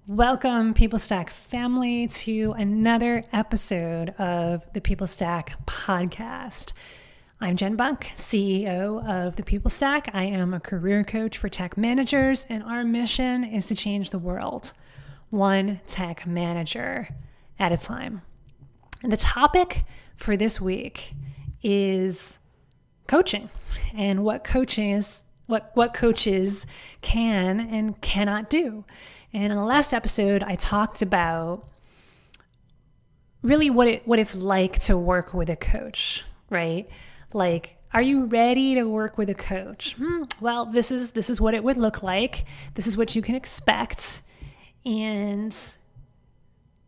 Welcome, People Stack family, to another episode of the People Stack podcast. I'm Jen Bunk, CEO of the People Stack. I am a career coach for tech managers, and our mission is to change the world, one tech manager at a time. And the topic for this week is coaching and what coaches can and cannot do. And in the last episode, I talked about really what it's like to work with a coach, right? Like, are you ready to work with a coach? Well, this is what it would look like. This is what you can expect. And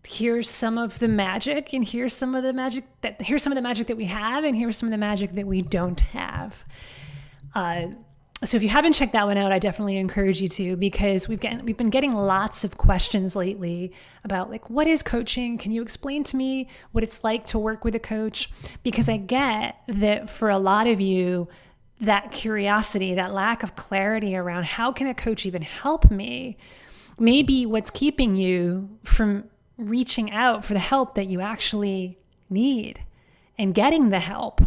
here's some of the magic, and here's some of the magic that we have, and here's some of the magic that we don't have. So if you haven't checked that one out, I definitely encourage you to, because we've been getting lots of questions lately about, like, what is coaching? Can you explain to me what it's like to work with a coach? Because I get that for a lot of you, that curiosity, that lack of clarity around how can a coach even help me, may be what's keeping you from reaching out for the help that you actually need and getting the help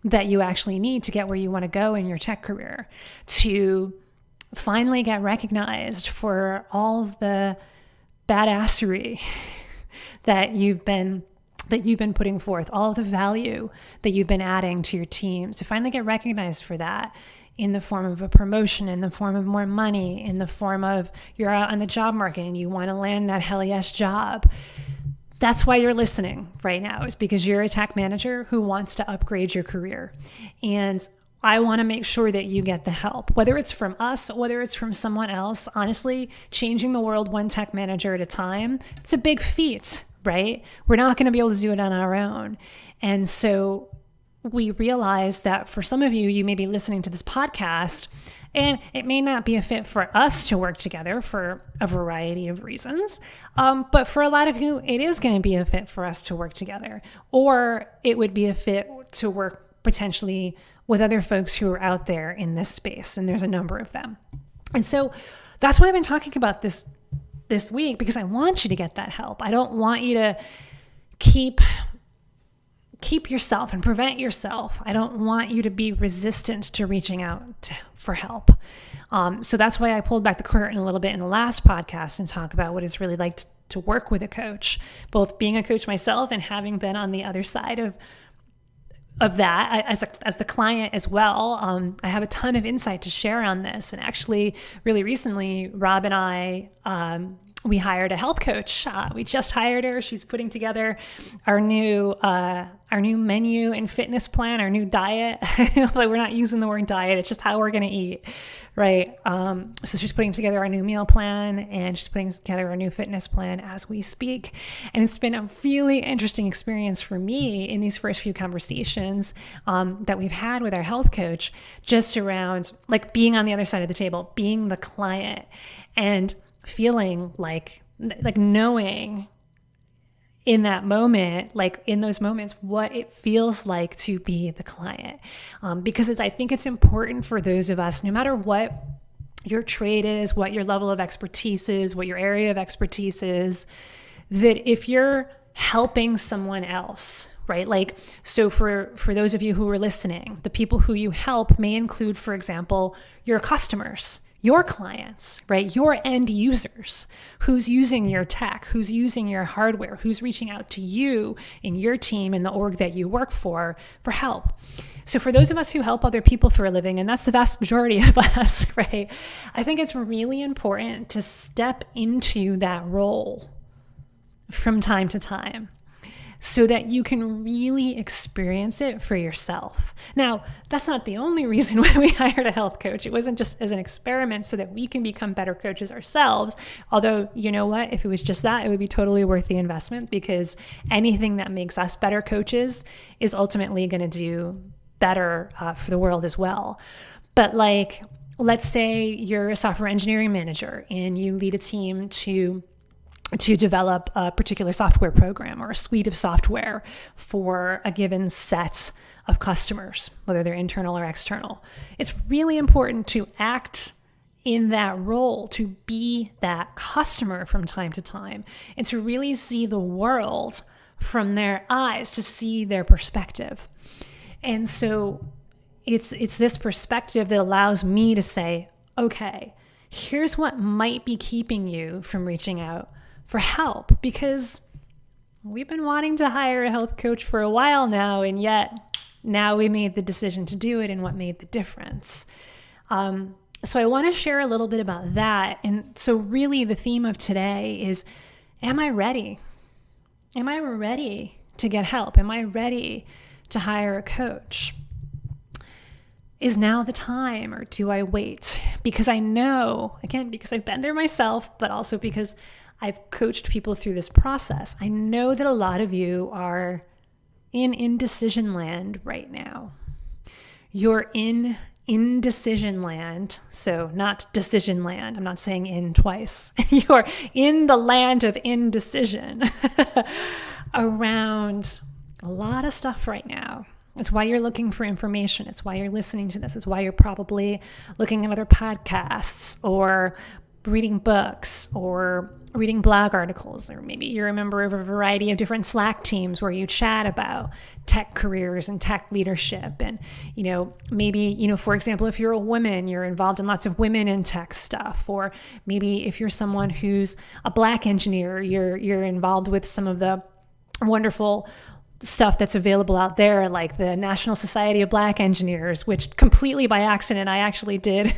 that you actually need to get where you want to go in your tech career, to finally get recognized for all the badassery that you've been putting forth, all of the value that you've been adding to your teams, to finally get recognized for that in the form of a promotion, in the form of more money, in the form of you're out on the job market and you want to land that hell yes job. That's why you're listening right now, is because you're a tech manager who wants to upgrade your career. And I want to make sure that you get the help, whether it's from us, whether it's from someone else. Honestly, changing the world one tech manager at a time, it's a big feat, right? We're not going to be able to do it on our own. And so we realize that for some of you, you may be listening to this podcast and it may not be a fit for us to work together for a variety of reasons. But for a lot of you, it is going to be a fit for us to work together. Or it would be a fit to work potentially with other folks who are out there in this space. And there's a number of them. And so that's why I've been talking about this week, because I want you to get that help. I don't want you to keep yourself and prevent yourself. I don't want you to be resistant to reaching out for help. So that's why I pulled back the curtain a little bit in the last podcast and talk about what it's really like to work with a coach, both being a coach myself and having been on the other side of that as the client as well. I have a ton of insight to share on this. And actually, really recently, Rob and I, we hired a health coach. We just hired her. She's putting together our new menu and fitness plan, our new diet. Like, we're not using the word diet. It's just how we're going to eat, right? So she's putting together our new meal plan, and she's putting together our new fitness plan as we speak. And it's been a really interesting experience for me in these first few conversations that we've had with our health coach, just around, like, being on the other side of the table, being the client, and feeling like knowing in that moment, like in those moments, what it feels like to be the client. Because I think it's important for those of us, no matter what your trade is, what your level of expertise is, what your area of expertise is, that if you're helping someone else, right? Like, so for those of you who are listening, the people who you help may include, for example, your customers, your clients, right? Your end users, who's using your tech, who's using your hardware, who's reaching out to you in your team in the org that you work for help. So for those of us who help other people for a living, and that's the vast majority of us, right? I think it's really important to step into that role from time to time, so that you can really experience it for yourself. Now, that's not the only reason why we hired a health coach. It wasn't just as an experiment so that we can become better coaches ourselves. Although, you know what? If it was just that, it would be totally worth the investment, because anything that makes us better coaches is ultimately going to do better for the world as well. But, like, let's say you're a software engineering manager and you lead a team to develop a particular software program or a suite of software for a given set of customers, whether they're internal or external. It's really important to act in that role, to be that customer from time to time, and to really see the world from their eyes, to see their perspective. And so it's this perspective that allows me to say, okay, here's what might be keeping you from reaching out for help, because we've been wanting to hire a health coach for a while now, and yet now we made the decision to do it, and what made the difference. So I want to share a little bit about that. And so really the theme of today is, am I ready? Am I ready to get help? Am I ready to hire a coach? Is now the time, or do I wait? Because I know, again, because I've been there myself, but also because I've coached people through this process, I know that a lot of you are in indecision land right now. You're in indecision land, so not decision land. I'm not saying in twice. You're in the land of indecision around a lot of stuff right now. It's why you're looking for information. It's why you're listening to this. It's why you're probably looking at other podcasts, or reading books, or reading blog articles, or maybe you're a member of a variety of different Slack teams where you chat about tech careers and tech leadership. And, maybe, for example, if you're a woman, you're involved in lots of women in tech stuff. Or maybe if you're someone who's a Black engineer, you're involved with some of the wonderful stuff that's available out there, like the National Society of Black Engineers, which completely by accident I actually did.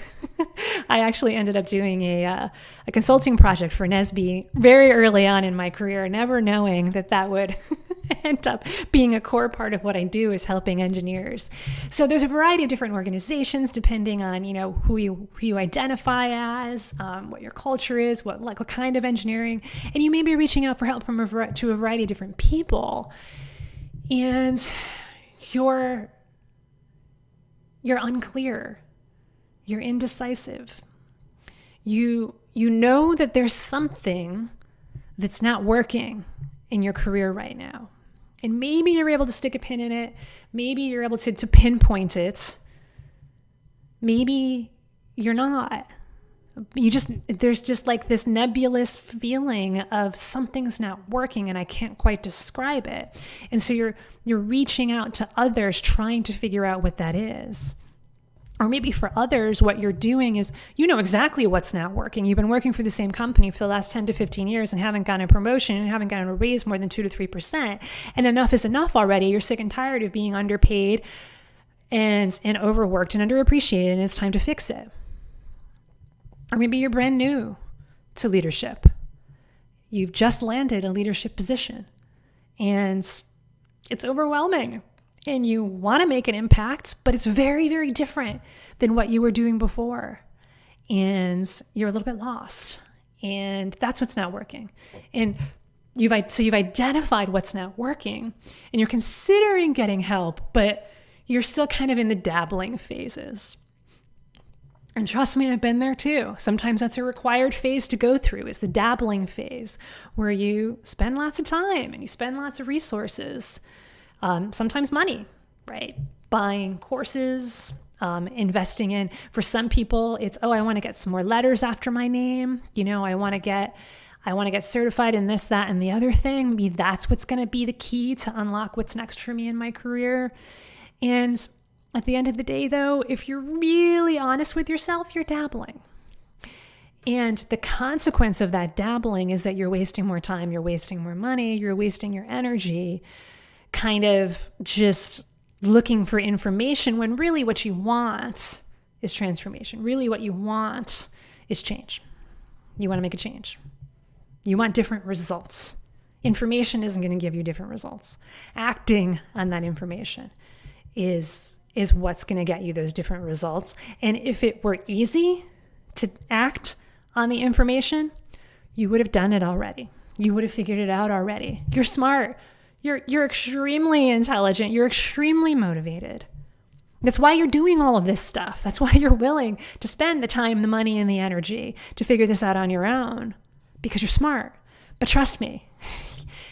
I actually ended up doing a consulting project for NSBE very early on in my career, never knowing that would end up being a core part of what I do, is helping engineers. So there's a variety of different organizations depending on who you identify as, what your culture is, what kind of engineering, and you may be reaching out for help to a variety of different people. And you're unclear, you're indecisive. You know that there's something that's not working in your career right now. And maybe you're able to stick a pin in it. Maybe you're able to pinpoint it. Maybe you're not. There's just like this nebulous feeling of something's not working and I can't quite describe it. And so you're reaching out to others trying to figure out what that is. Or maybe for others, what you're doing is, exactly what's not working. You've been working for the same company for the last 10 to 15 years and haven't gotten a promotion and haven't gotten a raise more than 2 to 3%. And enough is enough already. You're sick and tired of being underpaid and overworked and underappreciated, and it's time to fix it. Or maybe you're brand new to leadership. You've just landed a leadership position and it's overwhelming and you want to make an impact, but it's very, very different than what you were doing before. And you're a little bit lost, and that's what's not working. And you've identified what's not working, and you're considering getting help, but you're still kind of in the dabbling phases. And trust me, I've been there too. Sometimes that's a required phase to go through, is the dabbling phase, where you spend lots of time and you spend lots of resources, sometimes money, right? Buying courses, investing in, for some people, it's, I want to get some more letters after my name. I want to get certified in this, that, and the other thing. Maybe that's what's going to be the key to unlock what's next for me in my career. And at the end of the day, though, if you're really honest with yourself, you're dabbling. And the consequence of that dabbling is that you're wasting more time, you're wasting more money, you're wasting your energy, kind of just looking for information, when really what you want is transformation. Really what you want is change. You want to make a change. You want different results. Information isn't going to give you different results. Acting on that information is what's going to get you those different results. And if it were easy to act on the information, you would have done it already. You would have figured it out already. You're smart. You're extremely intelligent. You're extremely motivated. That's why you're doing all of this stuff. That's why you're willing to spend the time, the money, and the energy to figure this out on your own, because you're smart. But trust me,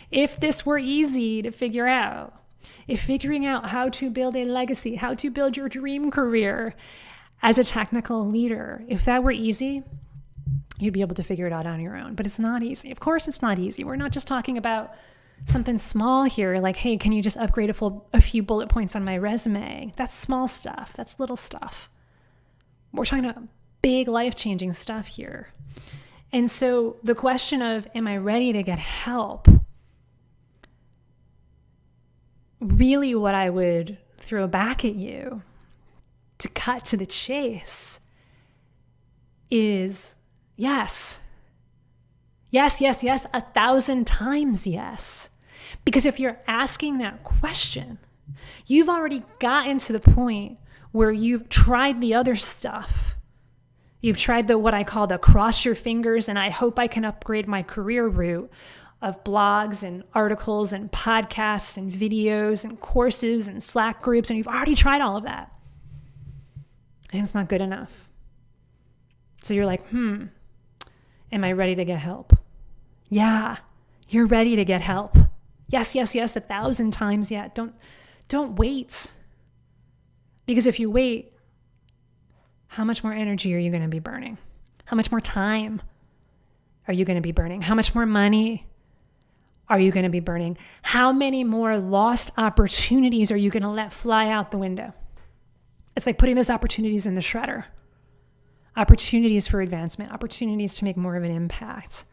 if this were easy to figure out, if figuring out how to build a legacy, how to build your dream career, As a technical leader, if that were easy, you'd be able to figure it out on your own. But it's not easy. Of course, it's not easy. We're not just talking about something small here, like, hey, can you just upgrade a few bullet points on my resume? That's small stuff. That's little stuff. We're talking about big life-changing stuff here. And so the question of, am I ready to get help? Really what I would throw back at you to cut to the chase is yes. Yes, yes, yes, 1,000 times yes. Because if you're asking that question, you've already gotten to the point where you've tried the other stuff. You've tried what I call the cross your fingers and I hope I can upgrade my career route of blogs and articles and podcasts and videos and courses and Slack groups, and you've already tried all of that. And it's not good enough. So you're like, am I ready to get help? Yeah, you're ready to get help. Yes, yes, yes, 1,000 times yet. Don't wait. Because if you wait, how much more energy are you going to be burning? How much more time are you going to be burning? How much more money are you going to be burning? How many more lost opportunities are you going to let fly out the window? It's like putting those opportunities in the shredder. Opportunities for advancement, opportunities to make more of an impact,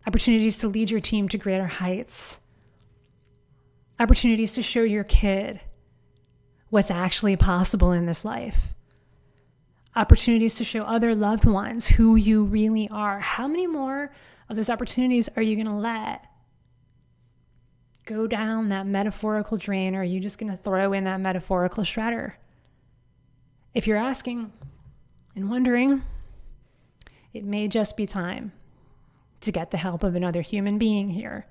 opportunities to lead your team to greater heights, opportunities to show your kid what's actually possible in this life, opportunities to show other loved ones who you really are. How many more of those opportunities are you going to let go down that metaphorical drain, or are you just going to throw in that metaphorical shredder? If you're asking and wondering, it may just be time to get the help of another human being here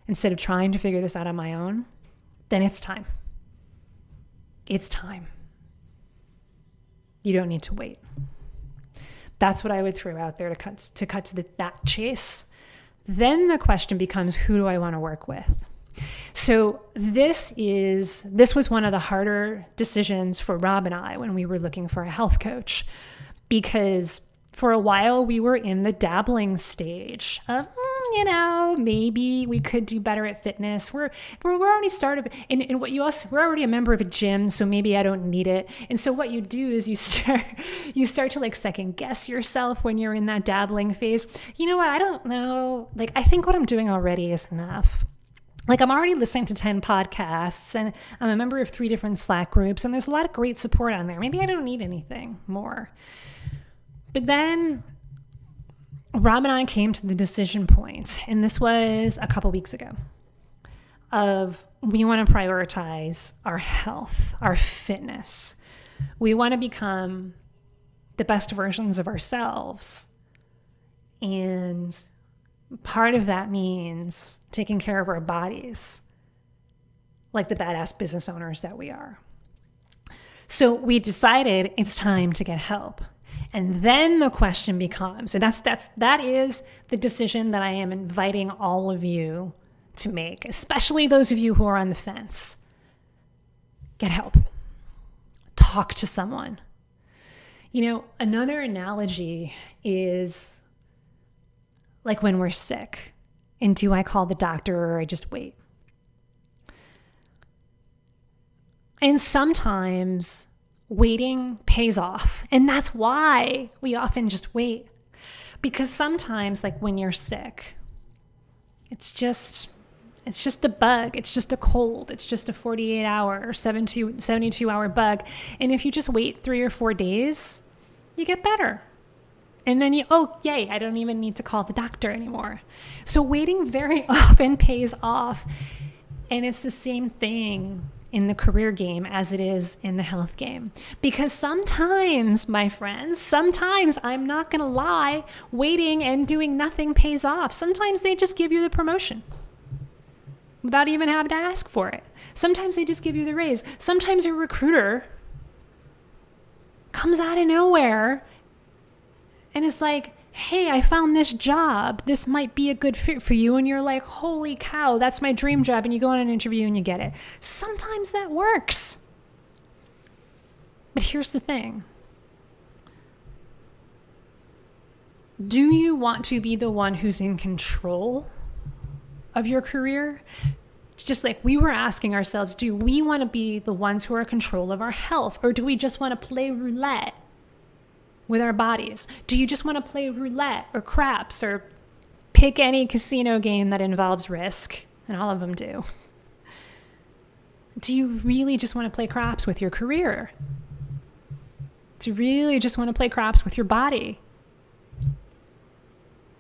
instead of trying to figure this out on my own. Then it's time. It's time. You don't need to wait. That's what I would throw out there to cut to that chase. Then the question becomes, who do I want to work with? So this was one of the harder decisions for Rob and I when we were looking for a health coach, because for a while we were in the dabbling stage of, maybe we could do better at fitness. We're already started, and we're already a member of a gym, so maybe I don't need it. And so what you do is you start to like second guess yourself when you're in that dabbling phase. You know what? I don't know. Like, I think what I'm doing already is enough. Like, I'm already listening to 10 podcasts and I'm a member of 3 different Slack groups, and there's a lot of great support on there. Maybe I don't need anything more. But then Rob and I came to the decision point, and this was a couple weeks ago, of we want to prioritize our health, our fitness. We want to become the best versions of ourselves. And part of that means taking care of our bodies like the badass business owners that we are. So we decided it's time to get help. And then the question becomes, and that is the decision that I am inviting all of you to make, especially those of you who are on the fence. Get help. Talk to someone. Another analogy is like when we're sick, and do I call the doctor or I just wait? And sometimes waiting pays off. And that's why we often just wait. Because sometimes, like when you're sick, it's just a bug. It's just a cold. It's just a 48-hour or 72-hour bug. And if you just wait 3 or 4 days, you get better. And then yay, I don't even need to call the doctor anymore. So waiting very often pays off. And it's the same thing in the career game as it is in the health game. Because sometimes, my friends, I'm not going to lie, waiting and doing nothing pays off. Sometimes they just give you the promotion without even having to ask for it. Sometimes they just give you the raise. Sometimes a recruiter comes out of nowhere and is like, hey, I found this job. This might be a good fit for you. And you're like, holy cow, that's my dream job. And you go on an interview and you get it. Sometimes that works. But here's the thing. Do you want to be the one who's in control of your career? Just like we were asking ourselves, do we want to be the ones who are in control of our health? Or do we just want to play roulette with our bodies? Do you just want to play roulette or craps or pick any casino game that involves risk? And all of them do. Do you really just want to play craps with your career? Do you really just want to play craps with your body?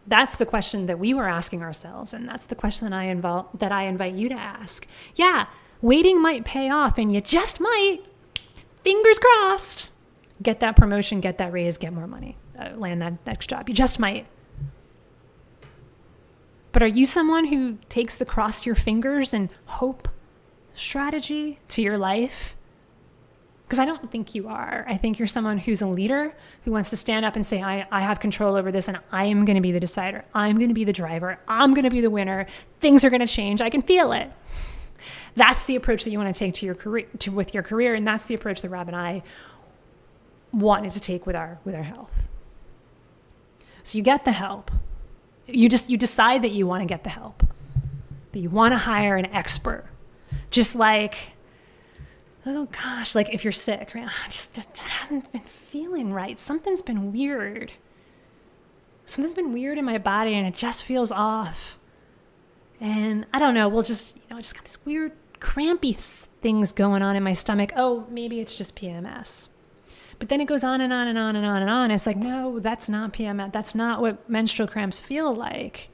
That's the question that we were asking ourselves, and that's the question that I invite you to ask. Yeah, waiting might pay off, and you just might, fingers crossed, get that promotion, get that raise, get more money, land that next job. You just might. But are you someone who takes the cross your fingers and hope strategy to your life? Because I don't think you are. I think you're someone who's a leader, who wants to stand up and say, I have control over this, and I am going to be the decider. I'm going to be the driver. I'm going to be the winner. Things are going to change. I can feel it. That's the approach that you want to take to your career, with your career, and that's the approach that Rob and I wanted to take with our health. So you get the help. You decide that you want to get the help, that you want to hire an expert, just like, oh gosh, like if you're sick, right? I just haven't been feeling right. Something's been weird. Something's been weird in my body and it just feels off. And I don't know, we'll just got this weird crampy things going on in my stomach. Oh, maybe it's just PMS. But then it goes on and on and on and on and on. It's like, no, that's not PMS. That's not what menstrual cramps feel like.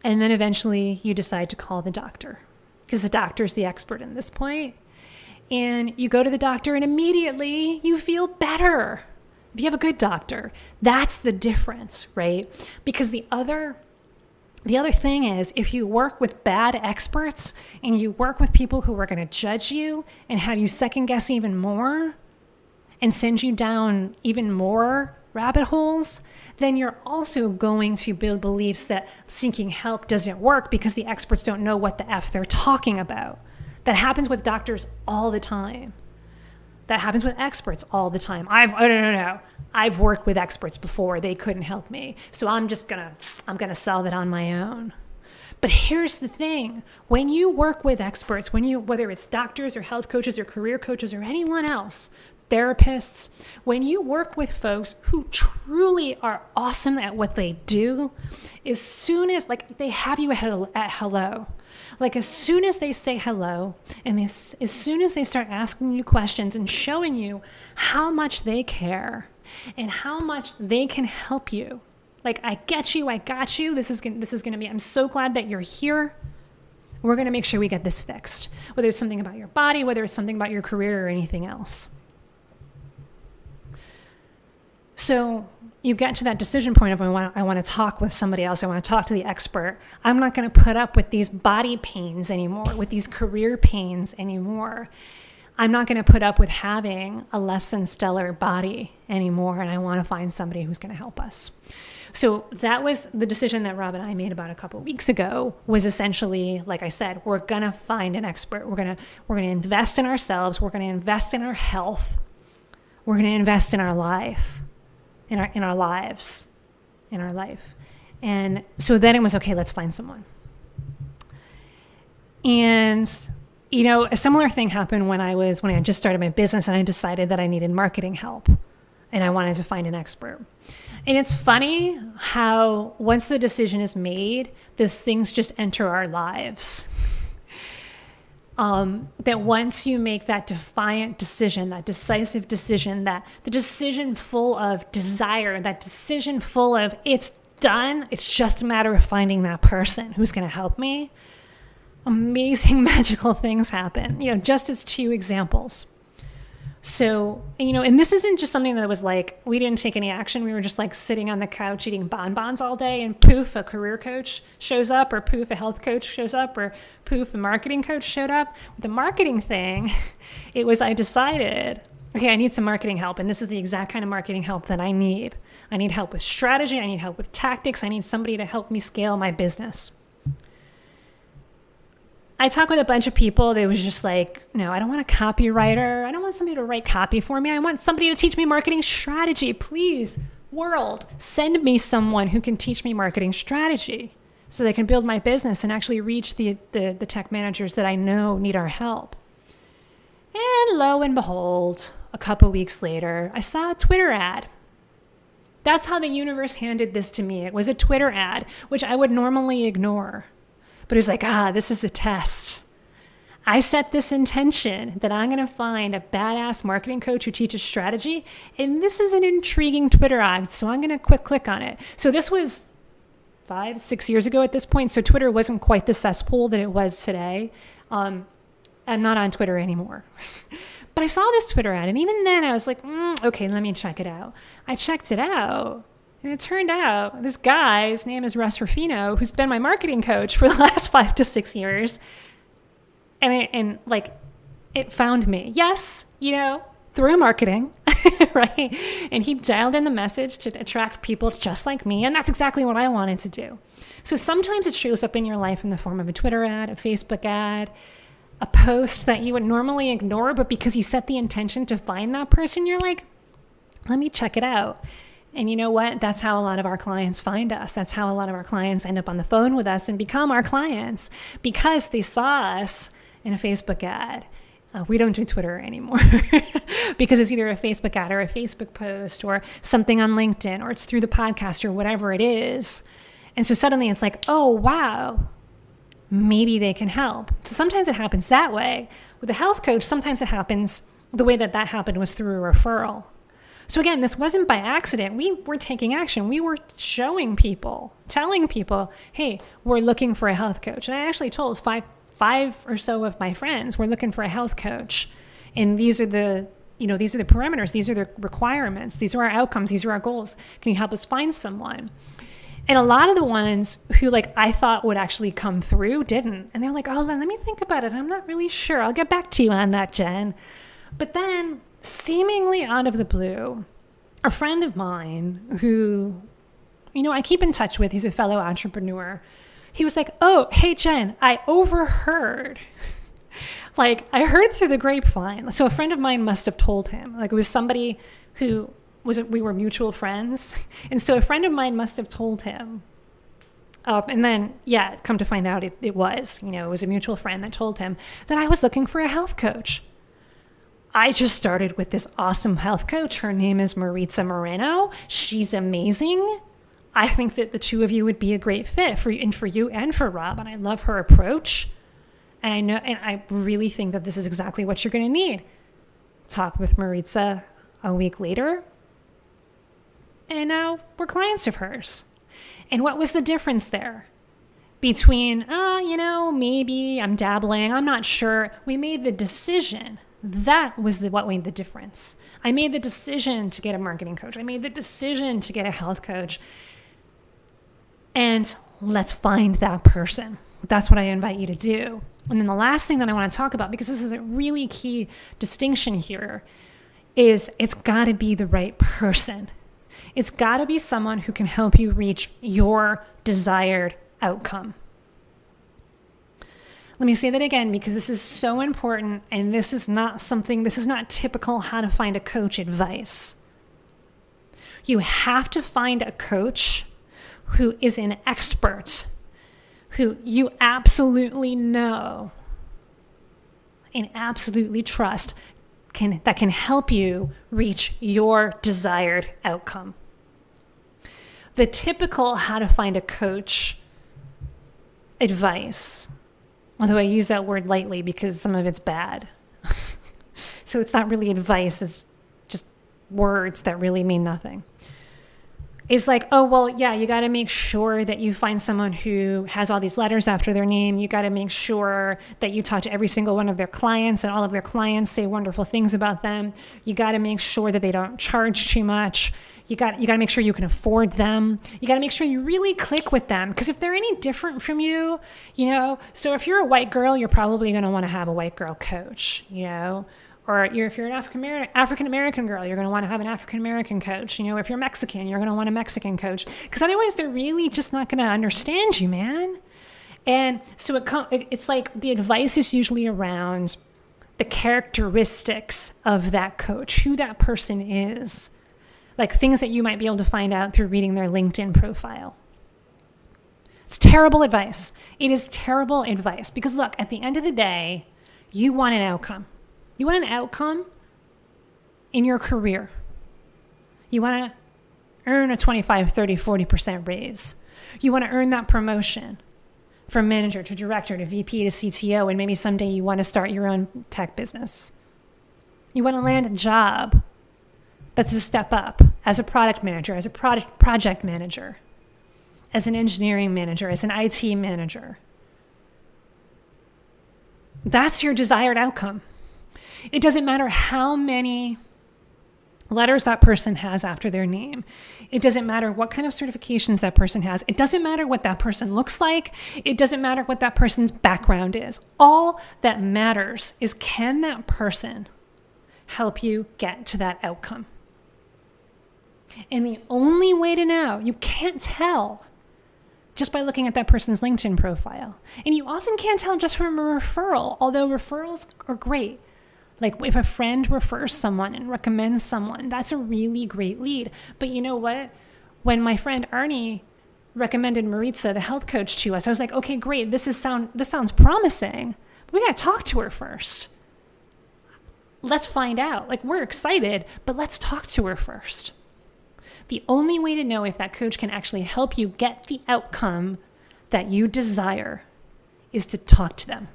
And then eventually you decide to call the doctor, because the doctor's the expert in this point. And you go to the doctor and immediately you feel better. If you have a good doctor, that's the difference, right? Because the other thing is, if you work with bad experts and you work with people who are going to judge you and have you second guess even more and send you down even more rabbit holes, then you're also going to build beliefs that seeking help doesn't work because the experts don't know what the F they're talking about. That happens with doctors all the time. That happens with experts all the time. I've worked with experts before. They couldn't help me. So I'm gonna solve it on my own. But here's the thing. When you work with experts, whether it's doctors or health coaches or career coaches or anyone else, therapists, when you work with folks who truly are awesome at what they do, as soon as they have you at hello, as soon as they say hello, and as soon as they start asking you questions and showing you how much they care and how much they can help you, I get you, I got you, this is going to be, I'm so glad that you're here. We're going to make sure we get this fixed, whether it's something about your body, whether it's something about your career or anything else. So you get to that decision point of I want to talk with somebody else. I want to talk to the expert. I'm not going to put up with these body pains anymore, with these career pains anymore. I'm not going to put up with having a less than stellar body anymore. And I want to find somebody who's going to help us. So that was the decision that Rob and I made about a couple of weeks ago, was essentially, like I said, we're going to find an expert. We're going to invest in ourselves. We're going to invest in our health. We're going to invest in our life. In our lives, in our life. And so then it was, okay, let's find someone. And, a similar thing happened when I had just started my business and I decided that I needed marketing help and I wanted to find an expert. And it's funny how once the decision is made, these things just enter our lives. That once you make that defiant decision, that decisive decision, that the decision full of desire, that decision full of it's done, it's just a matter of finding that person who's going to help me, amazing magical things happen, just as 2 examples. So, and this isn't just something that was we didn't take any action. We were just sitting on the couch eating bonbons all day and poof, a career coach shows up, or poof, a health coach shows up, or poof, a marketing coach showed up. With the marketing thing, it was, I decided, okay, I need some marketing help. And this is the exact kind of marketing help that I need. I need help with strategy. I need help with tactics. I need somebody to help me scale my business. I talked with a bunch of people. They was just no, I don't want a copywriter. I don't want somebody to write copy for me. I want somebody to teach me marketing strategy. Please world, send me someone who can teach me marketing strategy so they can build my business and actually reach the tech managers that I know need our help. And lo and behold, a couple weeks later, I saw a Twitter ad. That's how the universe handed this to me. It was a Twitter ad, which I would normally ignore. But it was like, this is a test. I set this intention that I'm going to find a badass marketing coach who teaches strategy. And this is an intriguing Twitter ad. So I'm going to click on it. So this was 5-6 years ago at this point. So Twitter wasn't quite the cesspool that it was today. I'm not on Twitter anymore. But I saw this Twitter ad. And even then I was like, okay, let me check it out. I checked it out. And it turned out this guy, his name is Russ Rufino, who's been my marketing coach for the last 5 to 6 years. And it found me. Yes, through marketing, right? And he dialed in the message to attract people just like me. And that's exactly what I wanted to do. So sometimes it shows up in your life in the form of a Twitter ad, a Facebook ad, a post that you would normally ignore, but because you set the intention to find that person, you're like, let me check it out. And you know what? That's how a lot of our clients find us. That's how a lot of our clients end up on the phone with us and become our clients because they saw us in a Facebook ad. We don't do Twitter anymore because it's either a Facebook ad or a Facebook post or something on LinkedIn or it's through the podcast or whatever it is. And so suddenly it's like, oh, wow, maybe they can help. So sometimes it happens that way. With a health coach, sometimes it happens the way that happened was through a referral. So again, this wasn't by accident. We were taking action. We were showing people, telling people, hey, we're looking for a health coach. And I actually told five or so of my friends, we're looking for a health coach. And these are the parameters. These are the requirements. These are our outcomes. These are our goals. Can you help us find someone? And a lot of the ones who I thought would actually come through didn't. And they're like, oh, let me think about it. I'm not really sure. I'll get back to you on that, Jen. But then seemingly out of the blue, a friend of mine who, I keep in touch with, he's a fellow entrepreneur. He was like, oh, hey, Jen, I overheard. I heard through the grapevine. So a friend of mine must have told him. It was somebody who we were mutual friends. And so a friend of mine must have told him. And then, come to find out it was a mutual friend that told him that I was looking for a health coach. I just started with this awesome health coach. Her name is Maritza Moreno. She's amazing. I think that the two of you would be a great fit for you and for Rob. And I love her approach. And I really think that this is exactly what you're going to need. Talk with Maritza a week later. And now we're clients of hers. And what was the difference there? Between, maybe I'm dabbling, I'm not sure. We made the decision. That was what made the difference. I made the decision to get a marketing coach. I made the decision to get a health coach. And let's find that person. That's what I invite you to do. And then the last thing that I want to talk about, because this is a really key distinction here, is it's got to be the right person. It's got to be someone who can help you reach your desired outcome. Let me say that again, because this is so important, and this is not typical how to find a coach advice. You have to find a coach who is an expert, who you absolutely know and absolutely trust that can help you reach your desired outcome. The typical how to find a coach advice, although I use that word lightly because some of it's bad. So it's not really advice, it's just words that really mean nothing. It's like, oh, well, yeah, you got to make sure that you find someone who has all these letters after their name. You got to make sure that you talk to every single one of their clients and all of their clients say wonderful things about them. You got to make sure that they don't charge too much. You got to make sure you can afford them. You got to make sure you really click with them, because if they're any different from you, so if you're a white girl, you're probably going to want to have a white girl coach, Or if you're an African-American girl, you're going to want to have an African-American coach. If you're Mexican, you're going to want a Mexican coach. Because otherwise, they're really just not going to understand you, man. And so it's like the advice is usually around the characteristics of that coach, who that person is. like things that you might be able to find out through reading their LinkedIn profile. It's terrible advice. It is terrible advice because look, at the end of the day, you want an outcome. You want an outcome in your career. You want to earn a 25, 30, 40% raise. You want to earn that promotion from manager to director to VP to CTO, and maybe someday you want to start your own tech business. You want to land a job that's a step up as a product manager, as a project manager, as an engineering manager, as an IT manager. That's your desired outcome. It doesn't matter how many letters that person has after their name. It doesn't matter what kind of certifications that person has. It doesn't matter what that person looks like. It doesn't matter what that person's background is. All that matters is, can that person help you get to that outcome? And the only way to know, you can't tell just by looking at that person's LinkedIn profile. And you often can't tell just from a referral, although referrals are great. Like if a friend refers someone and recommends someone, that's a really great lead. But you know what? When my friend Arnie recommended Maritza, the health coach, to us, I was like, okay, great. This sounds promising. But we got to talk to her first. Let's find out. Like, we're excited, but let's talk to her first. The only way to know if that coach can actually help you get the outcome that you desire is to talk to them.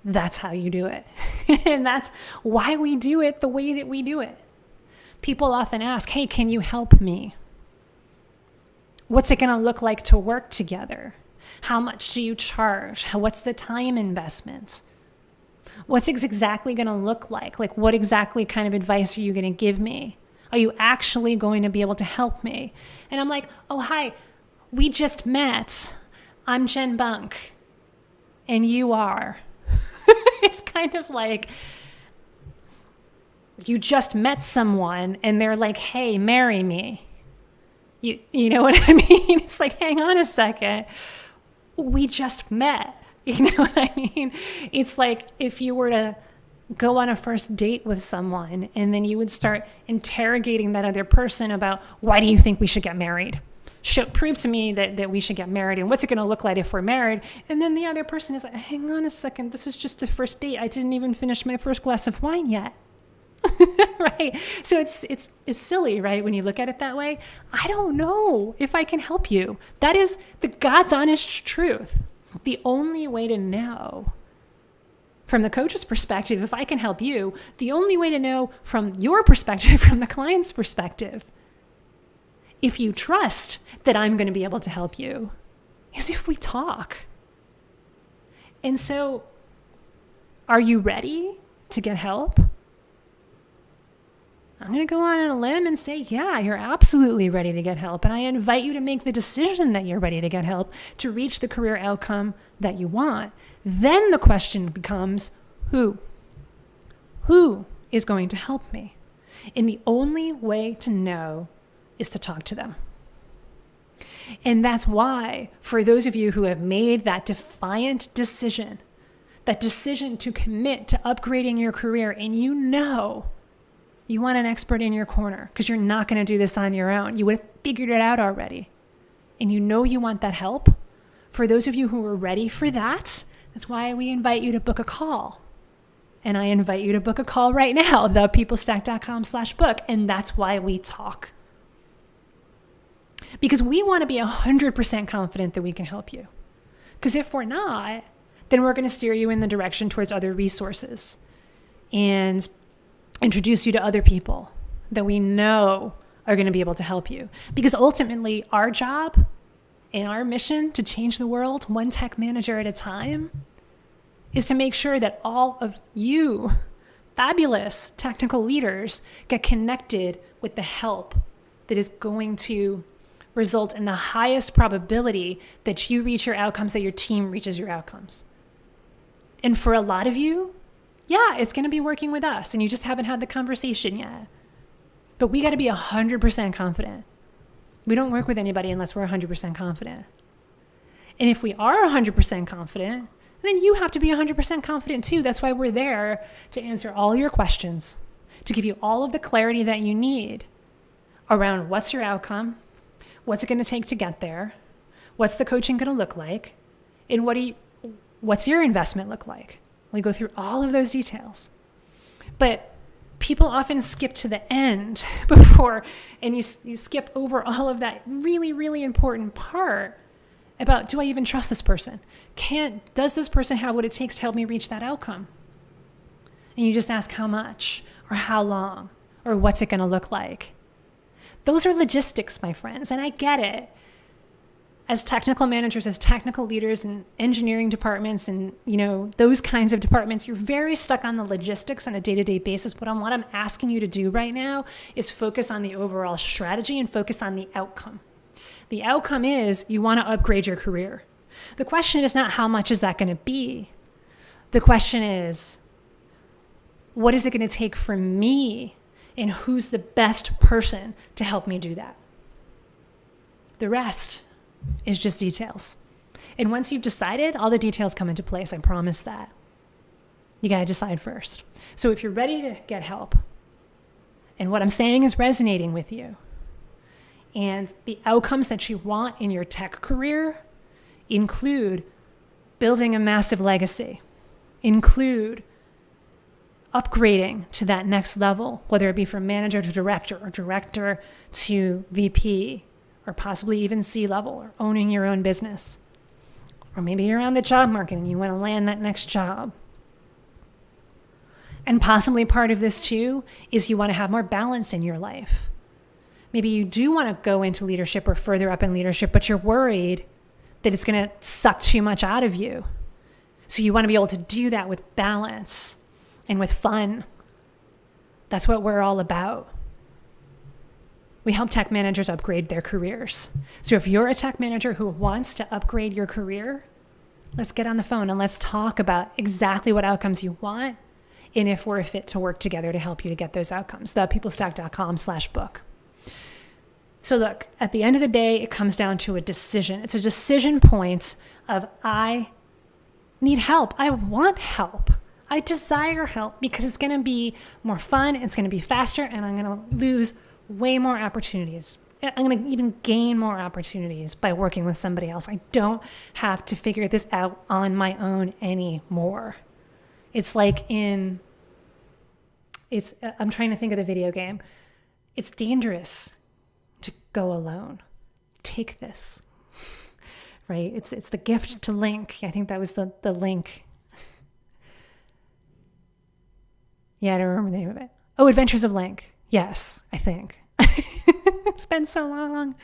That's how you do it. And that's why we do it the way that we do it. People often ask, hey, can you help me? What's it going to look like to work together? How much do you charge? What's the time investment? What's it exactly going to look like? Like, what exactly kind of advice are you going to give me? Are you actually going to be able to help me? And I'm like, oh, hi, we just met. I'm Jen Bunk. And you are. It's kind of like you just met someone and they're like, hey, marry me. You know what I mean? It's like, hang on a second. We just met. You know what I mean? It's like if you were to go on a first date with someone and then you would start interrogating that other person about, why do you think we should get married? Prove to me that we should get married, and what's it going to look like if we're married? And then the other person is like, hang on a second, this is just the first date. I didn't even finish my first glass of wine yet. Right? So it's silly, right? When you look at it that way. I don't know if I can help you. That is the God's honest truth. The only way to know from the coach's perspective, if I can help you, the only way to know from your perspective, from the client's perspective, if you trust that I'm going to be able to help you, is if we talk. And so, are you ready to get help? I'm going to go on a limb and say, yeah, you're absolutely ready to get help. And I invite you to make the decision that you're ready to get help to reach the career outcome that you want. Then the question becomes, who? Who is going to help me? And the only way to know is to talk to them. And that's why, for those of you who have made that defiant decision, that decision to commit to upgrading your career, and you know you want an expert in your corner because you're not going to do this on your own. You would have figured it out already. And you know you want that help. For those of you who are ready for that, that's why we invite you to book a call. And I invite you to book a call right now, thepeoplestack.com/book. And that's why we talk. Because we want to be 100% confident that we can help you. Because if we're not, then we're going to steer you in the direction towards other resources and introduce you to other people that we know are going to be able to help you. Because ultimately, our job and our mission to change the world one tech manager at a time is to make sure that all of you fabulous technical leaders get connected with the help that is going to result in the highest probability that you reach your outcomes, that your team reaches your outcomes. And for a lot of you, yeah, it's going to be working with us and you just haven't had the conversation yet. But we got to be 100% confident. We don't work with anybody unless we're 100% confident. And if we are 100% confident, then you have to be 100% confident too. That's why we're there, to answer all your questions, to give you all of the clarity that you need around what's your outcome, what's it going to take to get there, what's the coaching going to look like, and what's your investment look like. We go through all of those details. But people often skip to the end before, and you skip over all of that really, really important part about, do I even trust this person? Does this person have what it takes to help me reach that outcome? And you just ask how much, or how long, or what's it going to look like? Those are logistics, my friends, and I get it. As technical managers, as technical leaders in engineering departments and, those kinds of departments, you're very stuck on the logistics on a day-to-day basis. But what I'm asking you to do right now is focus on the overall strategy and focus on the outcome. The outcome is you want to upgrade your career. The question is not how much is that going to be. The question is, what is it going to take for me, and who's the best person to help me do that? The rest is just details. And once you've decided, all the details come into place. I promise that. You got to decide first. So if you're ready to get help, and what I'm saying is resonating with you, and the outcomes that you want in your tech career include building a massive legacy, include upgrading to that next level, whether it be from manager to director or director to VP, or possibly even C-level, or owning your own business. Or maybe you're on the job market and you want to land that next job. And possibly part of this too is you want to have more balance in your life. Maybe you do want to go into leadership or further up in leadership, but you're worried that it's going to suck too much out of you. So you want to be able to do that with balance and with fun. That's what we're all about. We help tech managers upgrade their careers. So if you're a tech manager who wants to upgrade your career, let's get on the phone and let's talk about exactly what outcomes you want and if we're a fit to work together to help you to get those outcomes. thepeoplestack.com/book. So look, at the end of the day, it comes down to a decision. It's a decision point of, I need help. I want help. I desire help because it's going to be more fun. It's going to be faster, and I'm going to lose way more opportunities. I'm going to even gain more opportunities by working with somebody else. I don't have to figure this out on my own anymore. It's like I'm trying to think of the video game. It's dangerous to go alone. Take this, right? It's the gift to Link. I think that was the Link. Yeah, I don't remember the name of it. Oh, Adventures of Link. Yes, I think. It's been so long.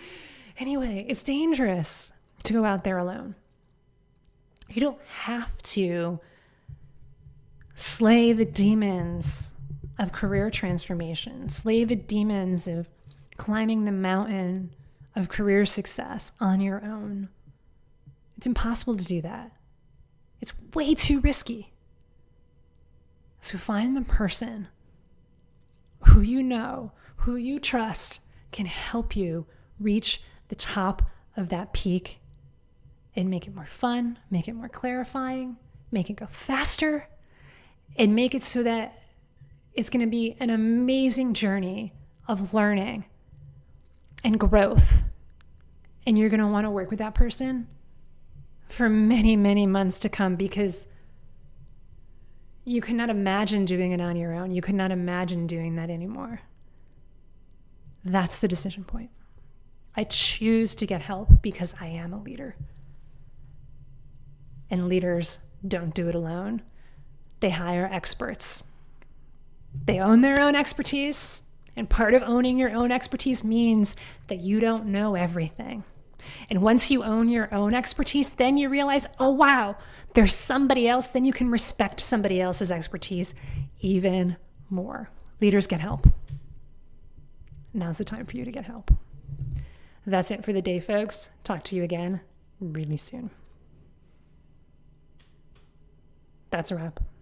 Anyway, it's dangerous to go out there alone. You don't have to slay the demons of career transformation, slay the demons of climbing the mountain of career success on your own. It's impossible to do that. It's way too risky. So find the person who you know, who you trust, can help you reach the top of that peak and make it more fun, make it more clarifying, make it go faster, and make it so that it's going to be an amazing journey of learning and growth. And you're going to want to work with that person for many, many months to come, because you could not imagine doing it on your own. You could not imagine doing that anymore. That's the decision point. I choose to get help because I am a leader. And leaders don't do it alone. They hire experts. They own their own expertise. And part of owning your own expertise means that you don't know everything. And once you own your own expertise, then you realize, oh, wow, there's somebody else. Then you can respect somebody else's expertise even more. Leaders get help. Now's the time for you to get help. That's it for the day, folks. Talk to you again really soon. That's a wrap.